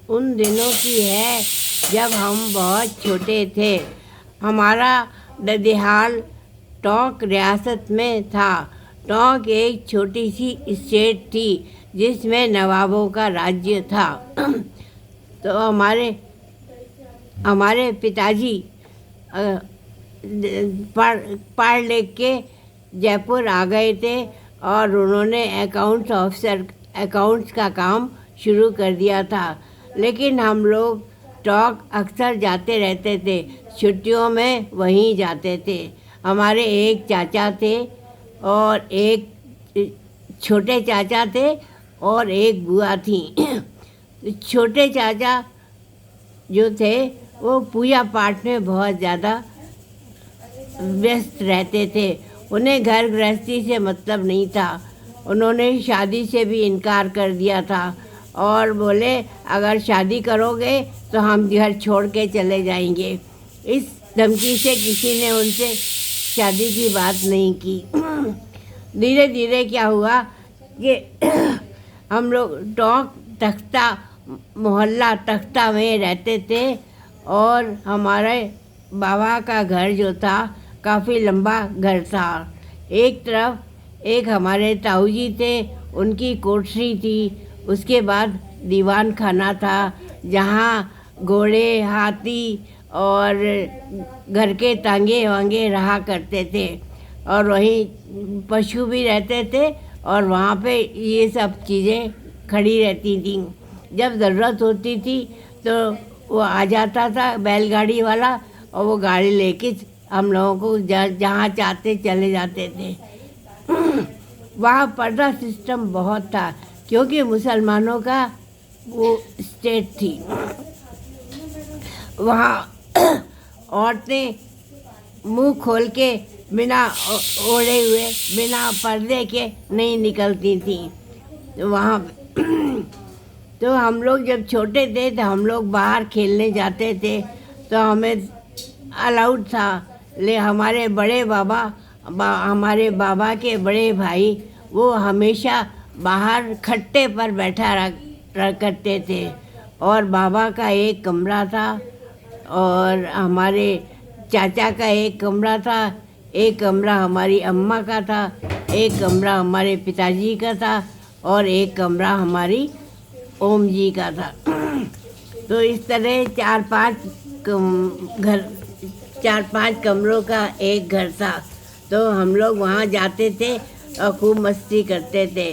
उन दिनों की है जब हम बहुत छोटे थे। हमारा ददिहाल टोंक रियासत में था। टोंक एक छोटी सी स्टेट थी जिसमें नवाबों का राज्य था। तो हमारे पिताजी अ, पढ़ लिख के जयपुर आ गए थे और उन्होंने अकाउंट्स का काम शुरू कर दिया था। लेकिन हम लोग टोंक अक्सर जाते रहते थे, छुट्टियों में वहीं जाते थे। हमारे एक चाचा थे और एक छोटे चाचा थे और एक बुआ थी। छोटे चाचा जो थे वो पूजा पाठ में बहुत ज़्यादा व्यस्त रहते थे। उन्हें घर गृहस्थी से मतलब नहीं था। उन्होंने शादी से भी इनकार कर दिया था और बोले अगर शादी करोगे तो हम घर छोड़ के चले जाएंगे। इस धमकी से किसी ने उनसे शादी की बात नहीं की। धीरे धीरे क्या हुआ कि हम लोग टोंक तख्ता मोहल्ला तख्ता में रहते थे और हमारे बाबा का घर जो था काफ़ी लंबा घर था। एक तरफ एक हमारे ताऊ जी थे, उनकी कोठरी थी। उसके बाद दीवान खाना था जहाँ घोड़े, हाथी और घर के तांगे वांगे रहा करते थे और वहीं पशु भी रहते थे और वहाँ पे ये सब चीज़ें खड़ी रहती थीं। जब ज़रूरत होती थी तो वो आ जाता था बैलगाड़ी वाला और वो गाड़ी लेके हम लोगों को जहाँ चाहते चले जाते थे। वहाँ पर्दा सिस्टम बहुत था क्योंकि मुसलमानों का वो स्टेट थी। वहाँ औरतें मुंह खोल के बिना ओढ़े हुए बिना पर्दे के नहीं निकलती थीं। वहाँ तो हम लोग जब छोटे थे तो हम लोग बाहर खेलने जाते थे तो हमें अलाउड था। हमारे बड़े हमारे बाबा के बड़े भाई वो हमेशा बाहर खट्टे पर बैठा करते थे और बाबा का एक कमरा था और हमारे चाचा का एक कमरा था, एक कमरा हमारी अम्मा का था, एक कमरा हमारे पिताजी का था और एक कमरा हमारी ओम जी का था। तो इस तरह चार पांच कमरों का एक घर था। तो हम लोग वहाँ जाते थे और खूब मस्ती करते थे।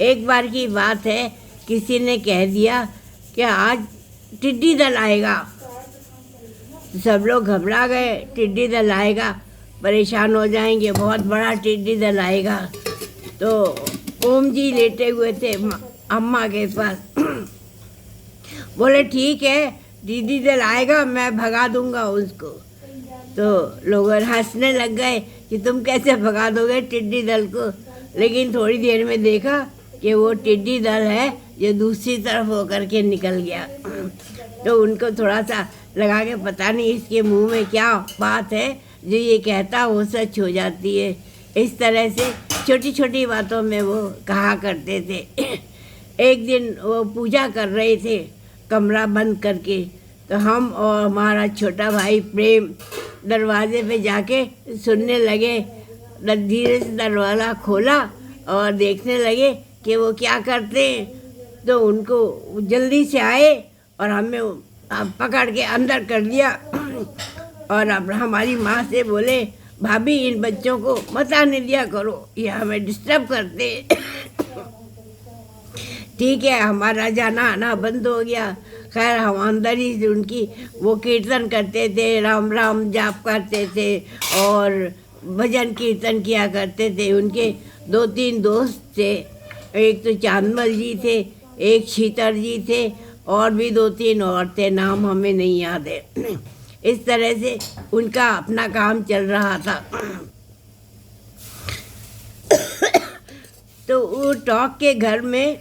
एक बार की बात है, किसी ने कह दिया कि आज टिड्डी दल आएगा। सब लोग घबरा गए, टिड्डी दल आएगा, परेशान हो जाएंगे, बहुत बड़ा टिड्डी दल आएगा। तो ओम जी लेटे हुए थे अम्मा के पास। बोले ठीक है, टिड्डी दल आएगा, मैं भगा दूंगा उसको। तो लोग हंसने लग गए कि तुम कैसे भगा दोगे टिड्डी दल को। लेकिन थोड़ी देर में देखा कि वो टिड्डी दल है जो दूसरी तरफ होकर के निकल गया। तो उनको थोड़ा सा लगा के पता नहीं इसके मुंह में क्या बात है जो ये कहता वो सच हो जाती है। इस तरह से छोटी छोटी बातों में वो कहा करते थे। एक दिन वो पूजा कर रहे थे कमरा बंद करके, तो हम और हमारा छोटा भाई प्रेम दरवाजे पे जाके सुनने लगे। धीरे से दरवाज़ा खोला और देखने लगे कि वो क्या करते हैं। तो उनको जल्दी से आए और हमें पकड़ के अंदर कर दिया। और अब हमारी माँ से बोले भाभी इन बच्चों को मत आने दिया करो, ये हमें डिस्टर्ब करते। ठीक है, हमारा जाना आना बंद हो गया। खैर हम अंदर ही उनकी वो कीर्तन करते थे, राम राम जाप करते थे और भजन कीर्तन किया करते थे। उनके 2-3 दोस्त थे, एक तो चांदमल जी थे, एक शीतर जी थे और भी 2-3 और थे, नाम हमें नहीं याद है। इस तरह से उनका अपना काम चल रहा था। तो वो टोंक के घर में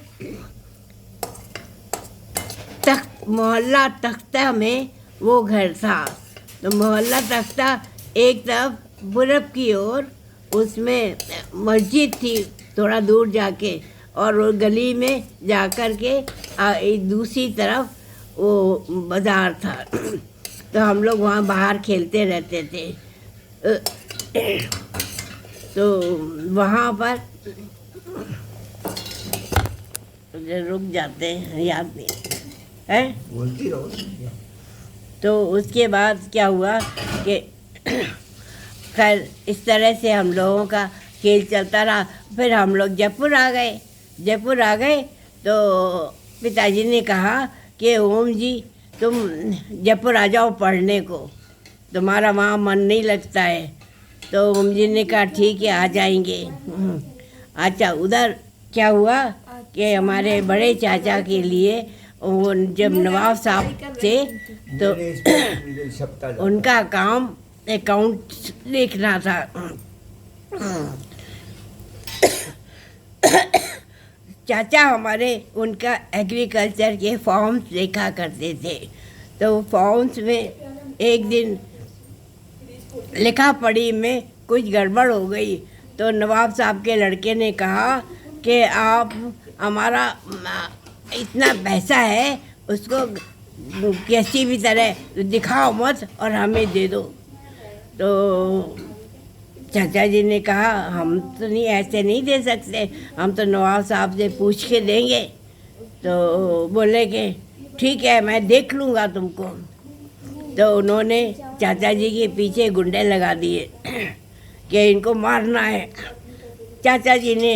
मोहल्ला तख्ता में वो घर था। तो मोहल्ला तख्ता एक तरफ पूरब की ओर, उसमें मस्जिद थी थोड़ा दूर जाके, और वो गली में जा कर के दूसरी तरफ वो बाज़ार था। तो हम लोग वहाँ बाहर खेलते रहते थे। तो वहाँ पर रुक जाते हैं, याद नहीं है। बोलती रहो। तो उसके बाद क्या हुआ कि खैर इस तरह से हम लोगों का खेल चलता रहा। फिर हम लोग जयपुर आ गए। जयपुर आ गए तो पिताजी ने कहा कि ओम जी तुम जयपुर आ जाओ पढ़ने को, तुम्हारा वहाँ मन नहीं लगता है। तो ओम जी ने कहा ठीक है आ जाएंगे। अच्छा, उधर क्या हुआ कि हमारे बड़े चाचा के लिए वो जब नवाब साहब थे तो उनका काम अकाउंट देखना था। चाचा हमारे उनका एग्रीकल्चर के फॉर्म्स देखा करते थे। तो फॉर्म्स में एक दिन लिखा पढ़ी में कुछ गड़बड़ हो गई। तो नवाब साहब के लड़के ने कहा कि आप हमारा इतना पैसा है उसको किसी भी तरह दिखाओ मत और हमें दे दो। तो चाचा जी ने कहा हम तो नहीं, ऐसे नहीं दे सकते, हम तो नवाब साहब से पूछ के देंगे। तो बोले कि ठीक है मैं देख लूँगा तुमको। तो उन्होंने चाचा जी के पीछे गुंडे लगा दिए कि इनको मारना है। चाचा जी ने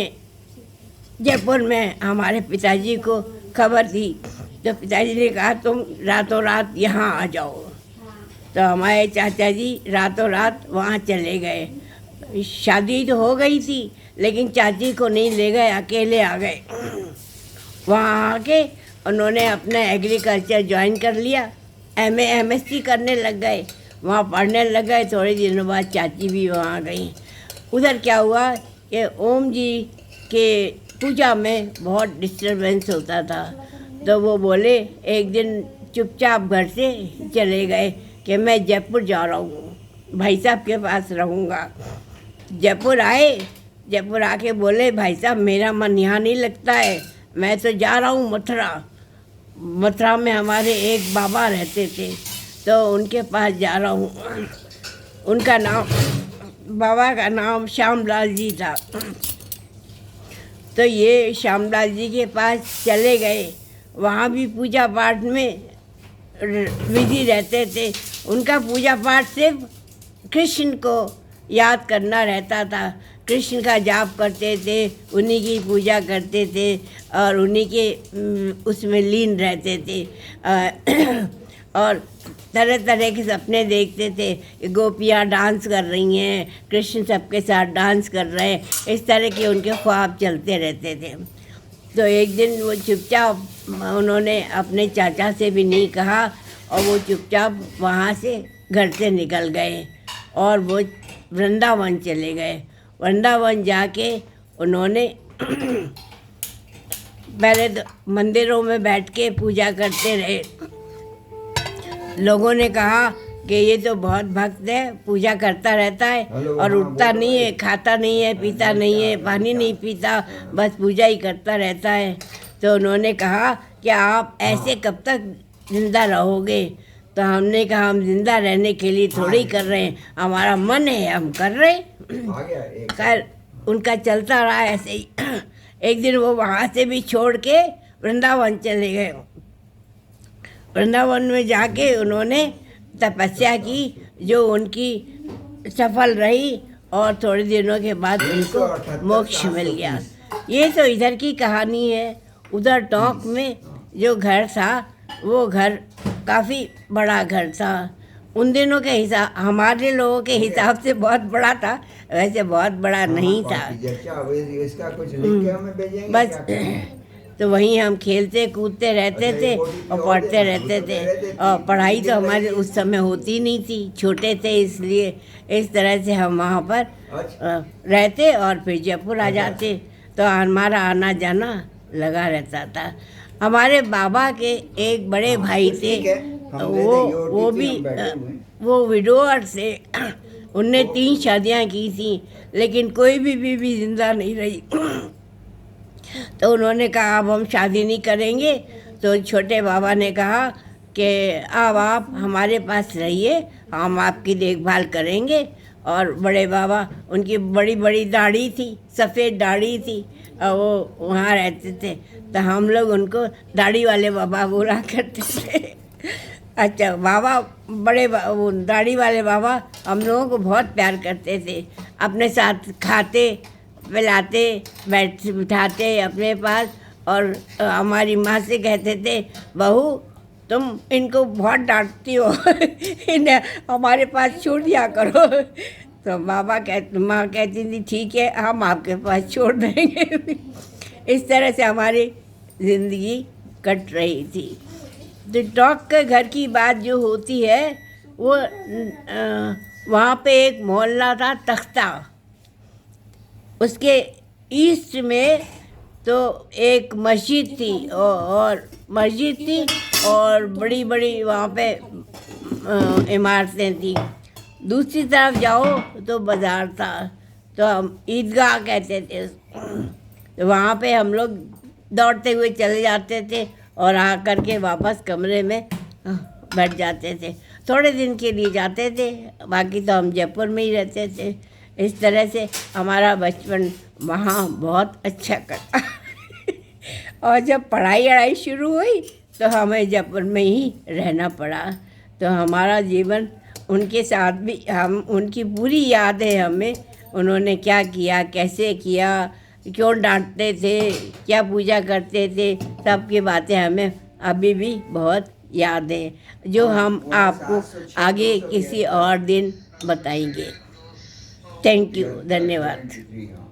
जयपुर में हमारे पिताजी को खबर दी। तो पिताजी ने कहा तुम रातों रात यहाँ आ जाओ। तो हमारे चाचा जी रातों रात वहाँ चले गए। शादी तो हो गई थी लेकिन चाची को नहीं ले गए, अकेले आ गए। वहाँ आके उन्होंने अपना एग्रीकल्चर ज्वाइन कर लिया, एमए एमएससी करने लग गए, वहाँ पढ़ने लग गए। थोड़े दिनों बाद चाची भी वहाँ गई। उधर क्या हुआ कि ओम जी के पूजा में बहुत डिस्टरबेंस होता था। तो वो बोले एक दिन चुपचाप घर से चले गए कि मैं जयपुर जा रहा हूँ, भाई साहब के पास रहूँगा। जयपुर आए, जयपुर आके बोले भाई साहब मेरा मन यहाँ नहीं लगता है, मैं तो जा रहा हूँ मथुरा। मथुरा में हमारे एक बाबा रहते थे तो उनके पास जा रहा हूँ। उनका नाम, बाबा का नाम श्यामलाल जी था। तो ये श्यामलाल जी के पास चले गए। वहाँ भी पूजा पाठ में विधि रहते थे। उनका पूजा पाठ सिर्फ कृष्ण को याद करना रहता था, कृष्ण का जाप करते थे, उन्हीं की पूजा करते थे और उन्हीं के उसमें लीन रहते थे। और तरह तरह के सपने देखते थे, गोपियाँ डांस कर रही हैं, कृष्ण सबके साथ डांस कर रहे हैं, इस तरह के उनके ख्वाब चलते रहते थे। तो एक दिन वो चुपचाप, उन्होंने अपने चाचा से भी नहीं कहा और वो चुपचाप वहाँ से घर से निकल गए और वो वृंदावन चले गए। वृंदावन जाके उन्होंने पहले तो मंदिरों में बैठ के पूजा करते रहे। लोगों ने कहा कि ये तो बहुत भक्त है, पूजा करता रहता है और उठता नहीं है, खाता नहीं है, पीता नहीं है, पानी नहीं पीता, बस पूजा ही करता रहता है। तो उन्होंने कहा कि आप ऐसे कब तक जिंदा रहोगे? तो हमने कहा हम जिंदा रहने के लिए थोड़ी कर रहे हैं, हमारा मन है हम कर रहे हैं। खैर उनका चलता रहा ऐसे ही। एक दिन वो वहाँ से भी छोड़ के वृंदावन चले गए। वृंदावन में जाके उन्होंने तपस्या की जो उनकी सफल रही और थोड़े दिनों के बाद उनको मोक्ष मिल गया। ये तो इधर की कहानी है। उधर टोंक में जो घर था वो घर काफ़ी बड़ा घर था। उन दिनों के हिसाब, हमारे लोगों के हिसाब से बहुत बड़ा था, वैसे बहुत बड़ा नहीं था। बस तो वहीं हम खेलते कूदते रहते थे और पढ़ते रहते थे। और पढ़ाई तो हमारे उस समय होती नहीं थी, छोटे थे, इसलिए इस तरह से हम वहाँ पर रहते और फिर जयपुर आ जाते। तो हमारा आना जाना लगा रहता था। हमारे बाबा के एक बड़े भाई थे, वो भी वो विडोअर थे। उनने 3 शादियाँ की थी लेकिन कोई भी बीवी जिंदा नहीं रही। तो उन्होंने कहा अब हम शादी नहीं करेंगे। तो छोटे बाबा ने कहा कि अब आप हमारे पास रहिए, हम आपकी देखभाल करेंगे। और बड़े बाबा, उनकी बड़ी बड़ी दाढ़ी थी, सफ़ेद दाढ़ी थी, और वो वहाँ रहते थे, तो हम लोग उनको दाढ़ी वाले बाबा बोला करते थे। अच्छा, बाबा वो दाढ़ी वाले बाबा हम लोगों को बहुत प्यार करते थे, अपने साथ खाते पिलाते बिठाते अपने पास। और हमारी माँ से कहते थे, बहू तुम इनको बहुत डांटती हो, इन्हें हमारे पास छोड़ दिया करो। तो माँ कहती थी ठीक है, हम आपके पास छोड़ देंगे। इस तरह से हमारी ज़िंदगी कट रही थी। तो टॉक के घर की बात जो होती है, वो वहाँ पे एक मोहल्ला था तख्ता, उसके ईस्ट में तो एक मस्जिद थी, और मस्जिद थी और बड़ी बड़ी वहाँ पे इमारतें थी। दूसरी तरफ जाओ तो बाज़ार था, तो हम ईदगाह कहते थे। तो वहाँ पे हम लोग दौड़ते हुए चले जाते थे और आकर के वापस कमरे में बैठ जाते थे। थोड़े दिन के लिए जाते थे, बाकी तो हम जयपुर में ही रहते थे। इस तरह से हमारा बचपन वहाँ बहुत अच्छा कटा। और जब पढ़ाई शुरू हुई तो हमें जयपुर में ही रहना पड़ा। तो हमारा जीवन उनके साथ भी, हम उनकी पूरी याद है हमें, उन्होंने क्या किया, कैसे किया, क्यों डांटते थे, क्या पूजा करते थे, सब की बातें हमें अभी भी बहुत याद है, जो हम आपको आगे किसी और दिन बताएंगे। थैंक यू, धन्यवाद।